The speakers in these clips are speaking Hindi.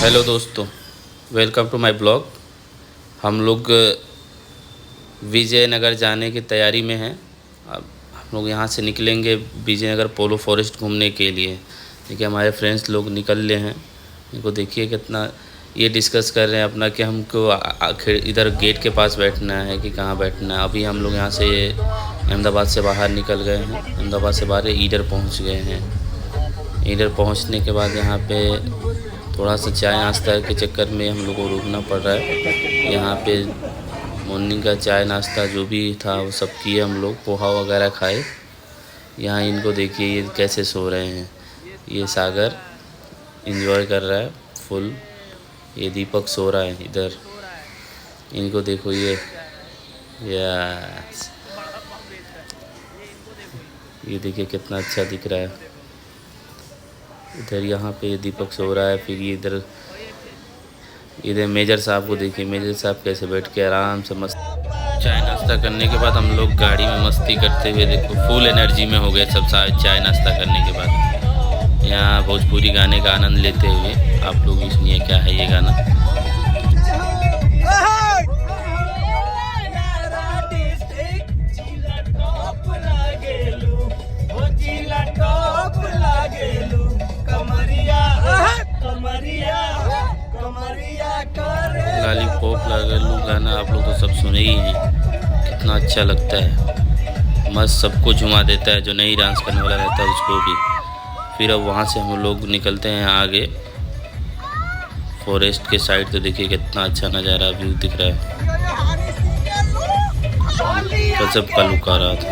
हेलो दोस्तों, वेलकम टू माय ब्लॉग। हम लोग विजयनगर जाने की तैयारी में हैं। अब हम लोग यहाँ से निकलेंगे विजयनगर पोलो फॉरेस्ट घूमने के लिए। देखिए हमारे फ्रेंड्स लोग निकल रहे हैं। इनको देखिए कितना ये डिस्कस कर रहे हैं अपना कि हमको आखिर इधर गेट के पास बैठना है कि कहाँ बैठना है। अभी हम लोग यहाँ से अहमदाबाद से बाहर निकल गए हैं। अहमदाबाद से बाहर ईडर पहुँच गए हैं। ईडर पहुँचने के बाद यहाँ पे थोड़ा सा चाय नाश्ता के चक्कर में हम लोग को रुकना पड़ रहा है। यहाँ पे मॉर्निंग का चाय नाश्ता जो भी था वो सब किए हम लोग, पोहा वगैरह खाए। यहाँ इनको देखिए ये कैसे सो रहे हैं। ये सागर एंजॉय कर रहा है फुल। ये दीपक सो रहा है इधर। इनको देखो ये देखिए कितना अच्छा दिख रहा है। इधर यहाँ पे दीपक सो रहा है। फिर ये इधर मेजर साहब को देखिए, मेजर साहब कैसे बैठ के आराम से मस्त चाय नाश्ता करने के बाद हम लोग गाड़ी में मस्ती करते हुए देखो फुल एनर्जी में हो गए सब चाय नाश्ता करने के बाद। यहाँ भोजपुरी गाने का आनंद लेते हुए आप लोग भी सुनिए क्या है ये गाना। लॉलीपॉप लागलू गाना आप लोग तो सब सुने ही हैं। कितना अच्छा लगता है, मस्त सबको झुमा देता है। जो नहीं डांस करने वाला रहता है उसको भी। फिर अब वहाँ से हम लोग निकलते हैं आगे फॉरेस्ट के साइड। तो देखिए कितना अच्छा नज़ारा व्यू दिख रहा है। गजब का लुक आ रहा था।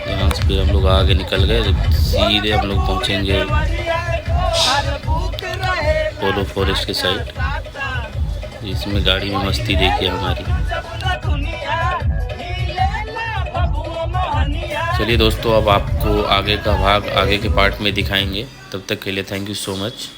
यहाँ से फिर हम लोग आगे निकल गए। सीधे हम लोग पहुँचेंगे पोलो फॉरेस्ट के साइड। इसमें गाड़ी में मस्ती देखिए हमारी। चलिए दोस्तों, अब आपको आगे का भाग आगे के पार्ट में दिखाएंगे। तब तक के लिए थैंक यू सो मच।